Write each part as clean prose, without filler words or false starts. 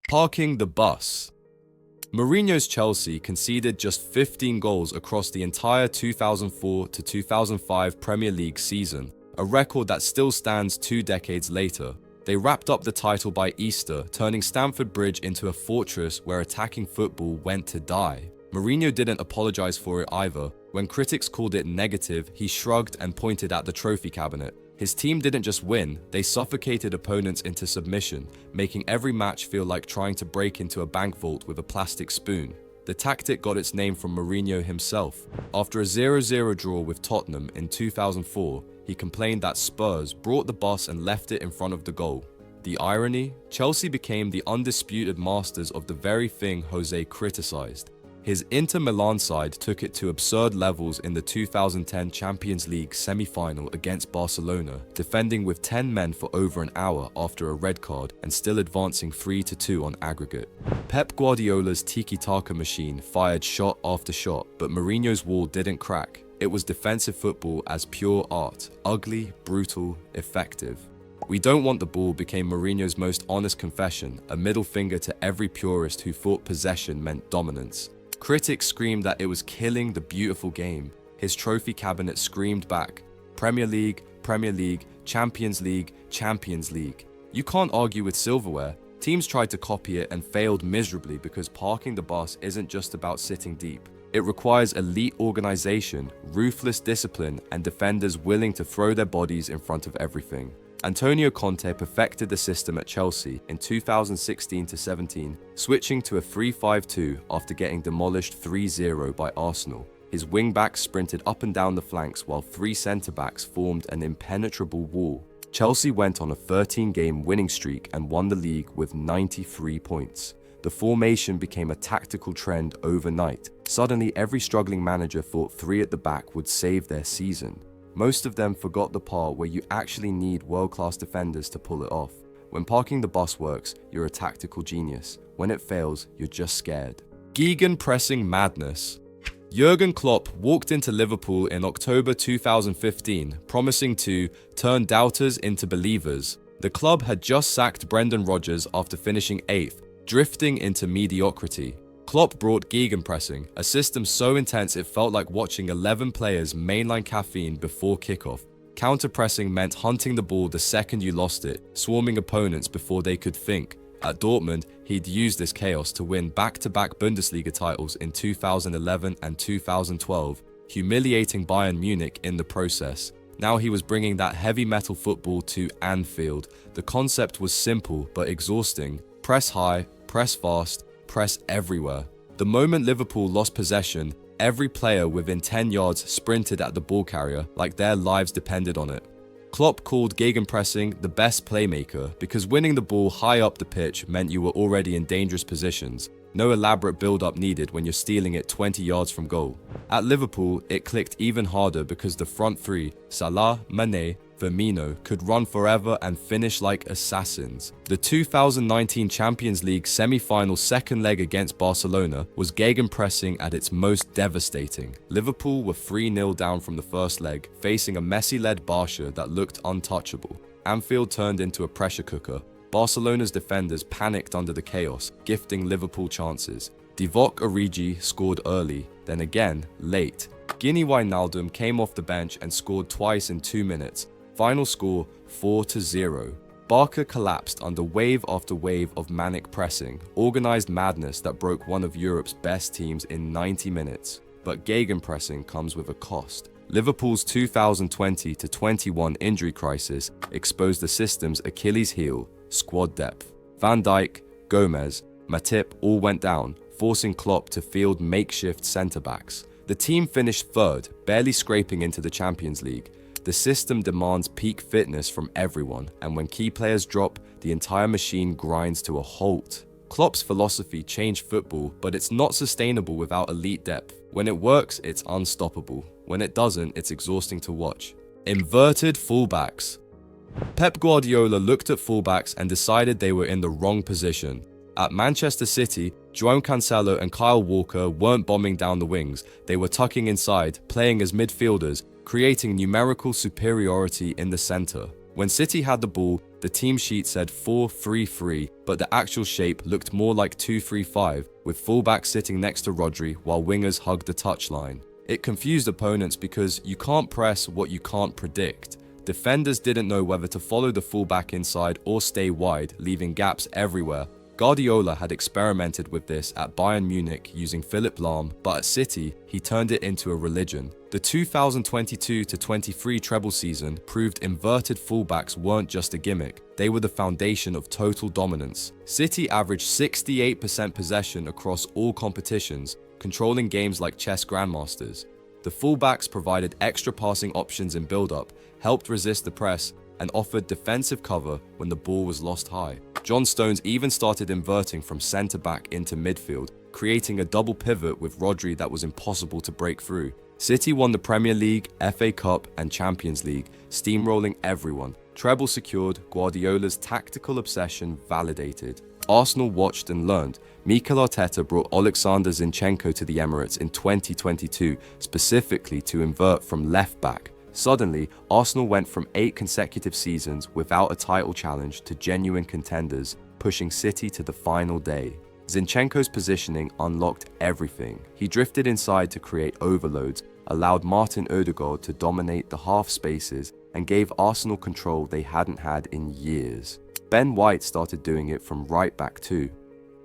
Parking the bus. Mourinho's Chelsea conceded just 15 goals across the entire 2004 to 2005 Premier League season, a record that still stands 2 decades later. They wrapped up the title by Easter, turning Stamford Bridge into a fortress where attacking football went to die. Mourinho didn't apologize for it either. When critics called it negative, he shrugged and pointed at the trophy cabinet. His team didn't just win, they suffocated opponents into submission, making every match feel like trying to break into a bank vault with a plastic spoon. The tactic got its name from Mourinho himself. After a 0-0 draw with Tottenham in 2004, he complained that Spurs brought the bus and left it in front of the goal. The irony? Chelsea became the undisputed masters of the very thing Jose criticized. His Inter Milan side took it to absurd levels in the 2010 Champions League semi-final against Barcelona, defending with 10 men for over an hour after a red card and still advancing 3-2 on aggregate. Pep Guardiola's tiki-taka machine fired shot after shot, but Mourinho's wall didn't crack. It was defensive football as pure art, ugly, brutal, effective. "We don't want the ball" became Mourinho's most honest confession, a middle finger to every purist who thought possession meant dominance. Critics screamed that it was killing the beautiful game. His trophy cabinet screamed back, Premier League, Premier League, Champions League, Champions League. You can't argue with silverware. Teams tried to copy it and failed miserably because parking the bus isn't just about sitting deep. It requires elite organization, ruthless discipline, and defenders willing to throw their bodies in front of everything. Antonio Conte perfected the system at Chelsea in 2016-17, switching to a 3-5-2 after getting demolished 3-0 by Arsenal. His wing-backs sprinted up and down the flanks while 3 centre-backs formed an impenetrable wall. Chelsea went on a 13-game winning streak and won the league with 93 points. The formation became a tactical trend overnight. Suddenly, every struggling manager thought 3 at the back would save their season. Most of them forgot the part where you actually need world-class defenders to pull it off. When parking the bus works, you're a tactical genius. When it fails, you're just scared. Gegenpressing madness. Jurgen Klopp walked into Liverpool in October 2015, promising to turn doubters into believers. The club had just sacked Brendan Rodgers after finishing 8th, drifting into mediocrity. Klopp brought Gegenpressing, a system so intense it felt like watching 11 players mainline caffeine before kickoff. Counterpressing meant hunting the ball the second you lost it, swarming opponents before they could think. At Dortmund, he'd used this chaos to win back-to-back Bundesliga titles in 2011 and 2012, humiliating Bayern Munich in the process. Now he was bringing that heavy metal football to Anfield. The concept was simple but exhausting. Press high, press fast, press everywhere. The moment Liverpool lost possession, every player within 10 yards sprinted at the ball carrier like their lives depended on it. Klopp called gegenpressing the best playmaker because winning the ball high up the pitch meant you were already in dangerous positions. No elaborate build-up needed when you're stealing it 20 yards from goal. At Liverpool, it clicked even harder because the front 3, Salah, Mane, Firmino, could run forever and finish like assassins. The 2019 Champions League semi-final second leg against Barcelona was gegenpressing at its most devastating. Liverpool were 3-0 down from the first leg, facing a Messi-led Barca that looked untouchable. Anfield turned into a pressure cooker. Barcelona's defenders panicked under the chaos, gifting Liverpool chances. Divock Origi scored early, then again late. Gini Wijnaldum came off the bench and scored twice in 2 minutes. Final score 4-0. Barca collapsed under wave after wave of manic pressing, organized madness that broke one of Europe's best teams in 90 minutes. But gegenpressing comes with a cost. Liverpool's 2020-21 injury crisis exposed the system's Achilles heel, squad depth. Van Dijk, Gomez, Matip all went down, forcing Klopp to field makeshift centre-backs. The team finished 3rd, barely scraping into the Champions League. The system demands peak fitness from everyone, and when key players drop, the entire machine grinds to a halt. Klopp's philosophy changed football, but it's not sustainable without elite depth. When it works, it's unstoppable. When it doesn't, it's exhausting to watch. Inverted fullbacks. Pep Guardiola looked at fullbacks and decided they were in the wrong position. At Manchester City, João Cancelo and Kyle Walker weren't bombing down the wings. They were tucking inside, playing as midfielders, creating numerical superiority in the center. When City had the ball, The team sheet said 4-3-3, but the actual shape looked more like 2-3-5, with fullbacks sitting next to Rodri while wingers hugged the touchline. It confused opponents because you can't press what you can't predict. Defenders didn't know whether to follow the fullback inside or stay wide, leaving gaps everywhere. Guardiola had experimented with this at Bayern Munich using Philipp Lahm, but at City, he turned it into a religion. The 2022-23 treble season proved inverted fullbacks weren't just a gimmick, they were the foundation of total dominance. City averaged 68% possession across all competitions, controlling games like chess grandmasters. The fullbacks provided extra passing options in build-up, helped resist the press, and offered defensive cover when the ball was lost high. John Stones even started inverting from centre-back into midfield, creating a double pivot with Rodri that was impossible to break through. City won the Premier League, FA Cup, and Champions League, steamrolling everyone. Treble secured, Guardiola's tactical obsession validated. Arsenal watched and learned. Mikel Arteta brought Alexander Zinchenko to the Emirates in 2022, specifically to invert from left-back. Suddenly, Arsenal went from 8 consecutive seasons without a title challenge to genuine contenders, pushing City to the final day. Zinchenko's positioning unlocked everything. He drifted inside to create overloads, allowed Martin Odegaard to dominate the half spaces, and gave Arsenal control they hadn't had in years. Ben White started doing it from right back too.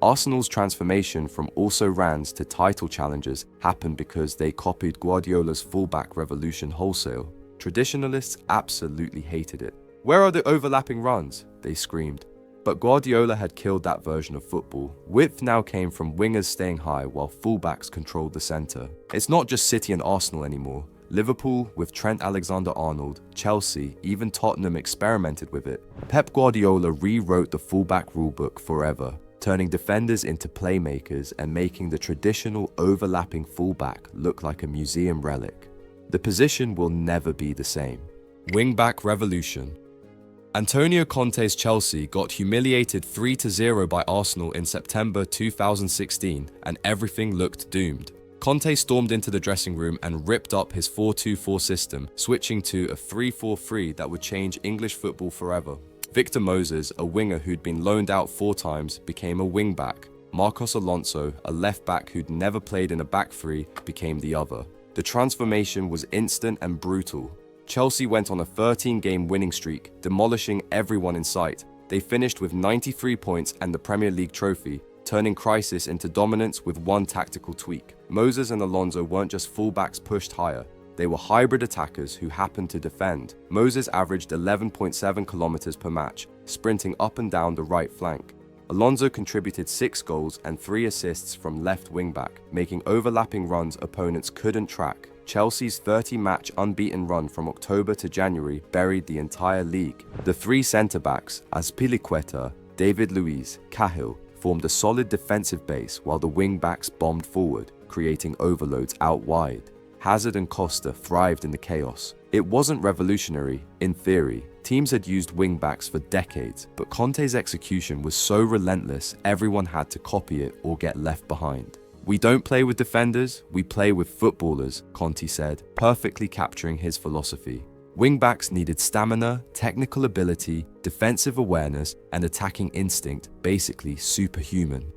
Arsenal's transformation from also-rans to title challengers happened because they copied Guardiola's fullback revolution wholesale. Traditionalists absolutely hated it. "Where are the overlapping runs?" they screamed. But Guardiola had killed that version of football. Width now came from wingers staying high while fullbacks controlled the centre. It's not just City and Arsenal anymore. Liverpool with Trent Alexander-Arnold, Chelsea, even Tottenham experimented with it. Pep Guardiola rewrote the fullback rulebook forever, turning defenders into playmakers and making the traditional overlapping fullback look like a museum relic. The position will never be the same. Wingback revolution. Antonio Conte's Chelsea got humiliated 3-0 by Arsenal in September 2016, and everything looked doomed. Conte stormed into the dressing room and ripped up his 4-2-4 system, switching to a 3-4-3 that would change English football forever. Victor Moses, a winger who'd been loaned out 4 times, became a wing-back. Marcos Alonso, a left-back who'd never played in a back three, became the other. The transformation was instant and brutal. Chelsea went on a 13-game winning streak, demolishing everyone in sight. They finished with 93 points and the Premier League trophy, turning crisis into dominance with one tactical tweak. Moses and Alonso weren't just fullbacks pushed higher. They were hybrid attackers who happened to defend. Moses averaged 11.7 kilometers per match, sprinting up and down the right flank. Alonso contributed 6 goals and 3 assists from left wing-back, making overlapping runs opponents couldn't track. Chelsea's 30-match unbeaten run from October to January buried the entire league. The 3 centre-backs, Azpilicueta, David Luiz, Cahill, formed a solid defensive base while the wing-backs bombed forward, creating overloads out wide. Hazard and Costa thrived in the chaos. It wasn't revolutionary, in theory. Teams had used wing-backs for decades, but Conte's execution was so relentless everyone had to copy it or get left behind. "We don't play with defenders, we play with footballers," Conte said, perfectly capturing his philosophy. Wing-backs needed stamina, technical ability, defensive awareness, and attacking instinct, basically superhuman.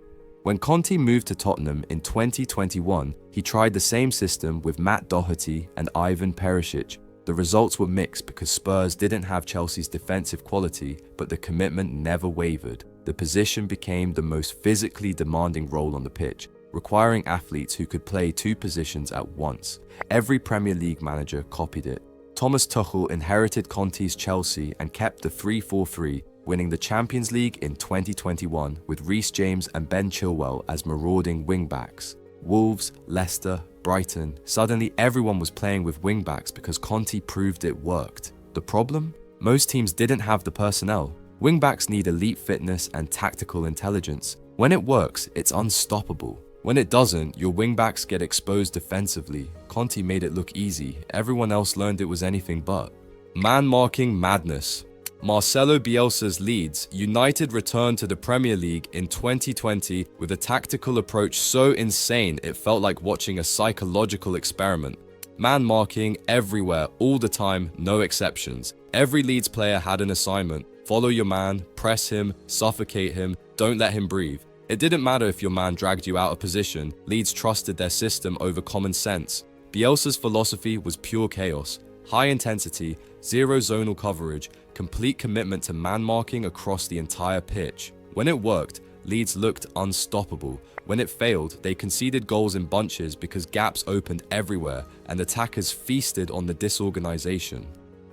When Conte moved to Tottenham in 2021, he tried the same system with Matt Doherty and Ivan Perisic. The results were mixed because Spurs didn't have Chelsea's defensive quality, but the commitment never wavered. The position became the most physically demanding role on the pitch, requiring athletes who could play 2 positions at once. Every Premier League manager copied it. Thomas Tuchel inherited Conte's Chelsea and kept the 3-4-3, winning the Champions League in 2021 with Reece James and Ben Chilwell as marauding wingbacks. Wolves, Leicester, Brighton, suddenly everyone was playing with wingbacks because Conte proved it worked. The problem? Most teams didn't have the personnel. Wingbacks need elite fitness and tactical intelligence. When it works, it's unstoppable. When it doesn't, your wingbacks get exposed defensively. Conte made it look easy. Everyone else learned it was anything but. Man-marking madness. Marcelo Bielsa's Leeds United returned to the Premier League in 2020 with a tactical approach so insane it felt like watching a psychological experiment. Man-marking everywhere, all the time, no exceptions. Every Leeds player had an assignment. Follow your man, press him, suffocate him, don't let him breathe. It didn't matter if your man dragged you out of position, Leeds trusted their system over common sense. Bielsa's philosophy was pure chaos. High intensity, zero zonal coverage, complete commitment to man marking across the entire pitch. When it worked, Leeds looked unstoppable. When it failed, they conceded goals in bunches because gaps opened everywhere and attackers feasted on the disorganization.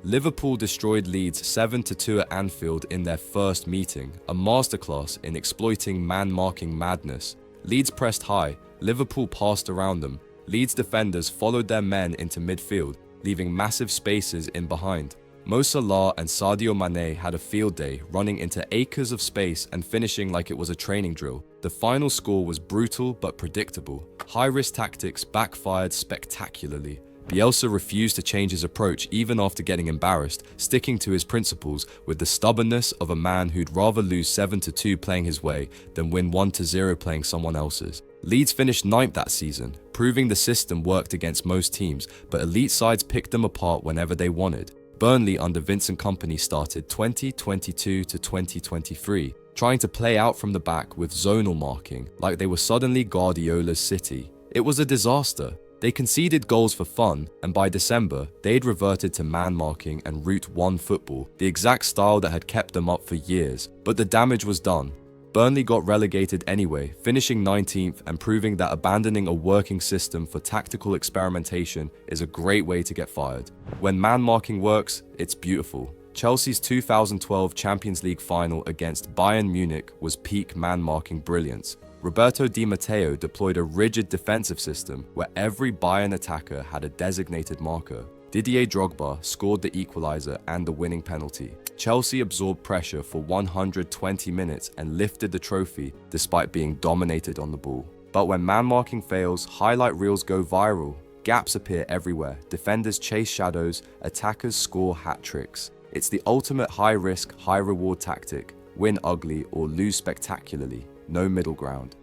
Liverpool destroyed Leeds 7-2 at Anfield in their first meeting, a masterclass in exploiting man-marking madness. Leeds pressed high, Liverpool passed around them. Leeds defenders followed their men into midfield, leaving massive spaces in behind. Mo Salah and Sadio Mane had a field day, running into acres of space and finishing like it was a training drill. The final score was brutal but predictable. High-risk tactics backfired spectacularly. Bielsa refused to change his approach even after getting embarrassed, sticking to his principles with the stubbornness of a man who'd rather lose 7-2 playing his way than win 1-0 playing someone else's. Leeds finished 9th that season, proving the system worked against most teams, but elite sides picked them apart whenever they wanted. Burnley under Vincent Kompany started 2022 to 2023, trying to play out from the back with zonal marking, like they were suddenly Guardiola's City. It was a disaster. They conceded goals for fun, and by December, they'd reverted to man marking and route one football, the exact style that had kept them up for years. But the damage was done. Burnley got relegated anyway, finishing 19th and proving that abandoning a working system for tactical experimentation is a great way to get fired. When man marking works, it's beautiful. Chelsea's 2012 Champions League final against Bayern Munich was peak man marking brilliance. Roberto Di Matteo deployed a rigid defensive system where every Bayern attacker had a designated marker. Didier Drogba scored the equalizer and the winning penalty. Chelsea absorbed pressure for 120 minutes and lifted the trophy despite being dominated on the ball. But when man-marking fails, highlight reels go viral. Gaps appear everywhere, defenders chase shadows, attackers score hat-tricks. It's the ultimate high-risk, high-reward tactic. Win ugly or lose spectacularly. No middle ground.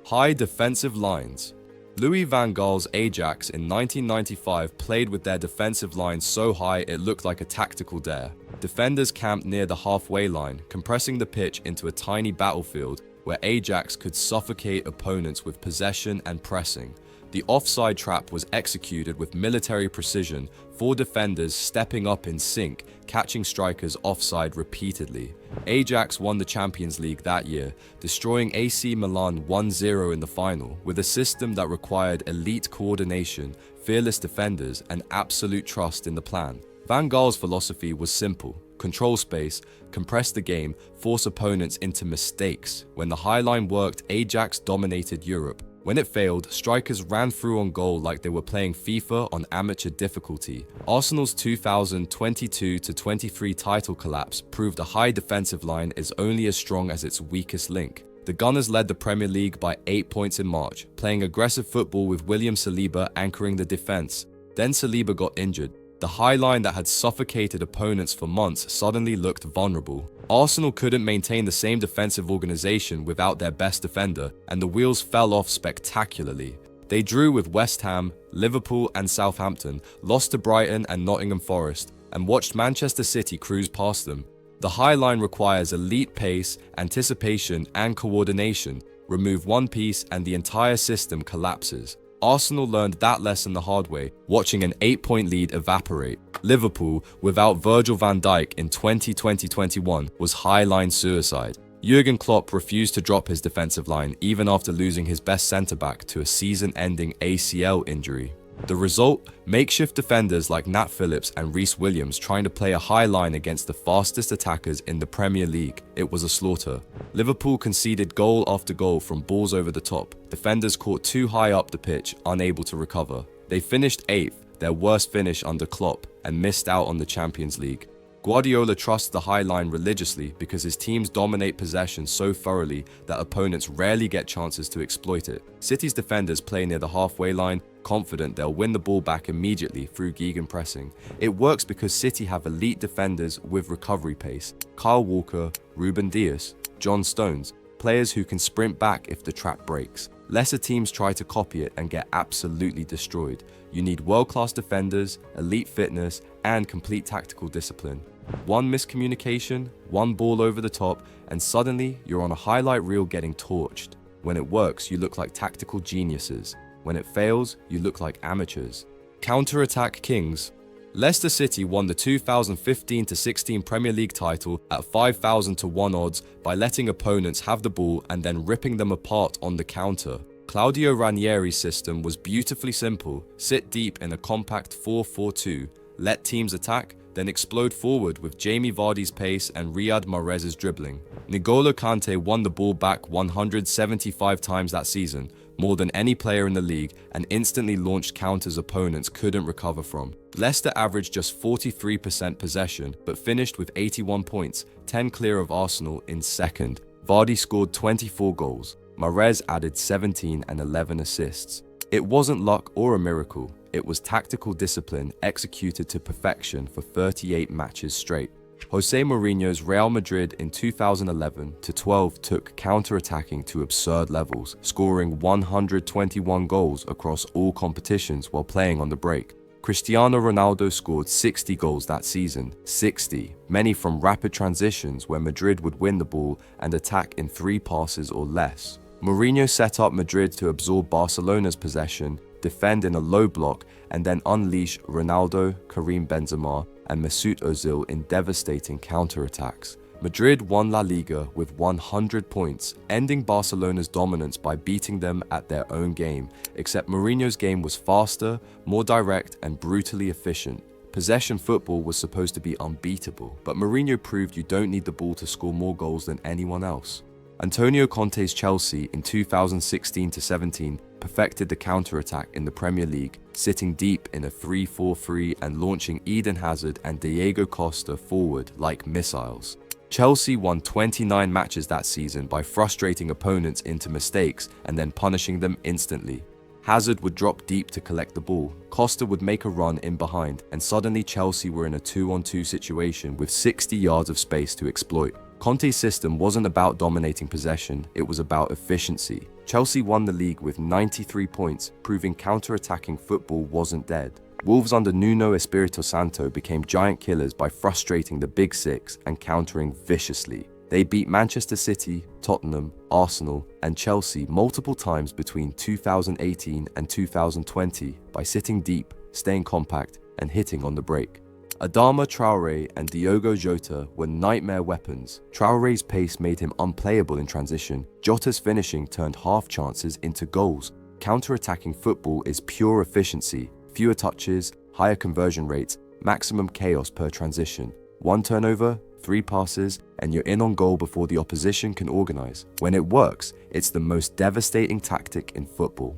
High defensive lines. Louis van Gaal's Ajax in 1995 played with their defensive line so high it looked like a tactical dare. Defenders camped near the halfway line, compressing the pitch into a tiny battlefield where Ajax could suffocate opponents with possession and pressing. The offside trap was executed with military precision, 4 defenders stepping up in sync, catching strikers offside repeatedly. Ajax won the Champions League that year, destroying AC Milan 1-0 in the final, with a system that required elite coordination, fearless defenders, and absolute trust in the plan. Van Gaal's philosophy was simple: control space, compress the game, force opponents into mistakes. When the high line worked, Ajax dominated Europe. When it failed, strikers ran through on goal like they were playing FIFA on amateur difficulty. Arsenal's 2022-23 title collapse proved a high defensive line is only as strong as its weakest link. The Gunners led the Premier League by 8 points in March, playing aggressive football with William Saliba anchoring the defense. Then Saliba got injured. The high line that had suffocated opponents for months suddenly looked vulnerable. Arsenal couldn't maintain the same defensive organization without their best defender, and the wheels fell off spectacularly. They drew with West Ham, Liverpool and Southampton, lost to Brighton and Nottingham Forest, and watched Manchester City cruise past them. The high line requires elite pace, anticipation and coordination. Remove one piece and the entire system collapses. Arsenal learned that lesson the hard way, watching an 8-point lead evaporate. Liverpool, without Virgil van Dijk in 2020-21, was high-line suicide. Jurgen Klopp refused to drop his defensive line even after losing his best centre-back to a season-ending ACL injury. The result? Makeshift defenders like Nat Phillips and Reece Williams trying to play a high line against the fastest attackers in the Premier League. It was a slaughter. Liverpool conceded goal after goal from balls over the top. Defenders caught too high up the pitch, unable to recover. They finished 8th, their worst finish under Klopp, and missed out on the Champions League. Guardiola trusts the high line religiously because his teams dominate possession so thoroughly that opponents rarely get chances to exploit it. City's defenders play near the halfway line, confident they'll win the ball back immediately through Gegenpressing. It works because City have elite defenders with recovery pace: Kyle Walker, Ruben Dias, John Stones, players who can sprint back if the trap breaks. Lesser teams try to copy it and get absolutely destroyed. You need world-class defenders, elite fitness, and complete tactical discipline. One miscommunication, one ball over the top, and suddenly you're on a highlight reel getting torched. When it works, you look like tactical geniuses. When it fails, you look like amateurs. Counterattack kings. Leicester City won the 2015-16 Premier League title at 5,000 to 1 odds by letting opponents have the ball and then ripping them apart on the counter. Claudio Ranieri's system was beautifully simple: sit deep in a compact 4-4-2, let teams attack, then explode forward with Jamie Vardy's pace and Riyad Mahrez's dribbling. N'Golo Kante won the ball back 175 times that season, more than any player in the league, and instantly launched counters opponents couldn't recover from. Leicester averaged just 43% possession, but finished with 81 points, 10 clear of Arsenal in second. Vardy scored 24 goals. Mahrez added 17 and 11 assists. It wasn't luck or a miracle. It was tactical discipline executed to perfection for 38 matches straight. Jose Mourinho's Real Madrid in 2011-12 took counter-attacking to absurd levels, scoring 121 goals across all competitions while playing on the break. Cristiano Ronaldo scored 60 goals that season, 60, many from rapid transitions where Madrid would win the ball and attack in 3 passes or less. Mourinho set up Madrid to absorb Barcelona's possession, defend in a low block, and then unleash Ronaldo, Karim Benzema, and Mesut Ozil in devastating counterattacks. Madrid won La Liga with 100 points, ending Barcelona's dominance by beating them at their own game, except Mourinho's game was faster, more direct, and brutally efficient. Possession football was supposed to be unbeatable, but Mourinho proved you don't need the ball to score more goals than anyone else. Antonio Conte's Chelsea in 2016-17 perfected the counter-attack in the Premier League, sitting deep in a 3-4-3 and launching Eden Hazard and Diego Costa forward like missiles. Chelsea won 29 matches that season by frustrating opponents into mistakes and then punishing them instantly. Hazard would drop deep to collect the ball, Costa would make a run in behind, and suddenly Chelsea were in a 2-on-2 situation with 60 yards of space to exploit. Conte's system wasn't about dominating possession, it was about efficiency. Chelsea won the league with 93 points, proving counter-attacking football wasn't dead. Wolves under Nuno Espirito Santo became giant killers by frustrating the Big Six and countering viciously. They beat Manchester City, Tottenham, Arsenal, and Chelsea multiple times between 2018 and 2020 by sitting deep, staying compact, and hitting on the break. Adama Traoré and Diogo Jota were nightmare weapons. Traoré's pace made him unplayable in transition. Jota's finishing turned half chances into goals. Counter-attacking football is pure efficiency. Fewer touches, higher conversion rates, maximum chaos per transition. 1 turnover, 3 passes, and you're in on goal before the opposition can organize. When it works, it's the most devastating tactic in football.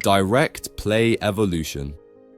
Direct play evolution.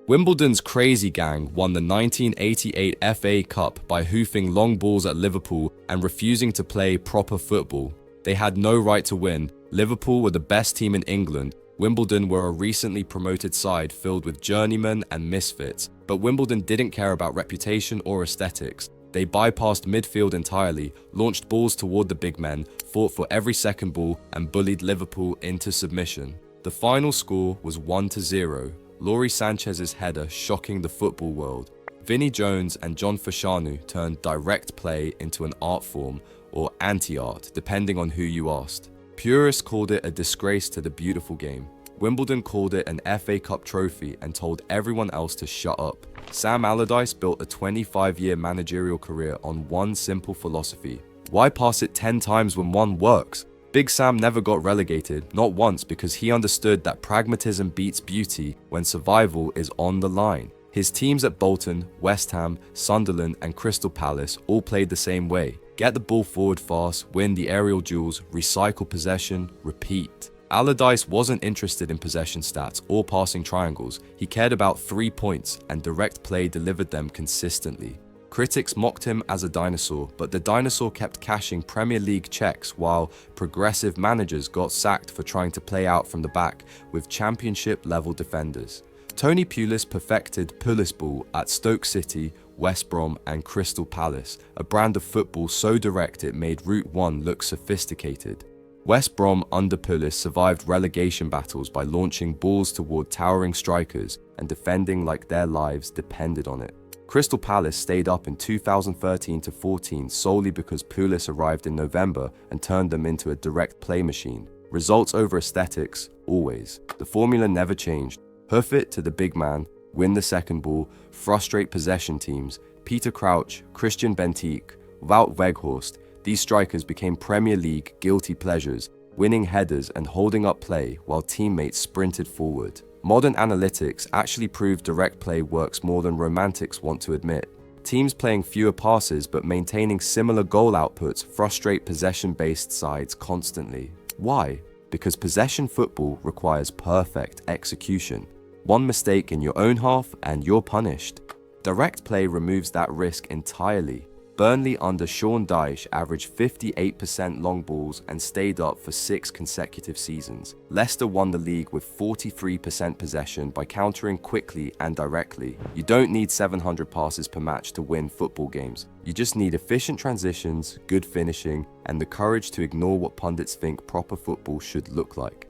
Wimbledon's crazy gang won the 1988 FA Cup by hoofing long balls at Liverpool and refusing to play proper football. They had no right to win. Liverpool were the best team in England. Wimbledon were a recently promoted side filled with journeymen and misfits, but Wimbledon didn't care about reputation or aesthetics. They bypassed midfield entirely, launched balls toward the big men, fought for every second ball, and bullied Liverpool into submission. The final score was 1-0. Lori Sanchez's header shocking the football world. Vinnie Jones and John Fashanu turned direct play into an art form, or anti-art, depending on who you asked. Purists called it a disgrace to the beautiful game. Wimbledon called it an FA Cup trophy and told everyone else to shut up. Sam Allardyce built a 25-year managerial career on one simple philosophy: why pass it 10 times when one works? Big Sam never got relegated, not once, because he understood that pragmatism beats beauty when survival is on the line. His teams at Bolton, West Ham, Sunderland, and Crystal Palace all played the same way. Get the ball forward fast, win the aerial duels, recycle possession, repeat. Allardyce wasn't interested in possession stats or passing triangles. He cared about 3 points, and direct play delivered them consistently. Critics mocked him as a dinosaur, but the dinosaur kept cashing Premier League checks while progressive managers got sacked for trying to play out from the back with championship-level defenders. Tony Pulis perfected Pulis ball at Stoke City, West Brom, and Crystal Palace, a brand of football so direct it made Route 1 look sophisticated. West Brom under Pulis survived relegation battles by launching balls toward towering strikers and defending like their lives depended on it. Crystal Palace stayed up in 2013-14 solely because Pulis arrived in November and turned them into a direct play machine. Results over aesthetics, always. The formula never changed. Hoof it to the big man, win the second ball, frustrate possession teams. Peter Crouch, Christian Benteke, Wout Weghorst, these strikers became Premier League guilty pleasures, winning headers and holding up play while teammates sprinted forward. Modern analytics actually prove direct play works more than romantics want to admit. Teams playing fewer passes but maintaining similar goal outputs frustrate possession-based sides constantly. Why? Because possession football requires perfect execution. One mistake in your own half and you're punished. Direct play removes that risk entirely. Burnley under Sean Dyche averaged 58% long balls and stayed up for 6 consecutive seasons. Leicester won the league with 43% possession by countering quickly and directly. You don't need 700 passes per match to win football games. You just need efficient transitions, good finishing, and the courage to ignore what pundits think proper football should look like.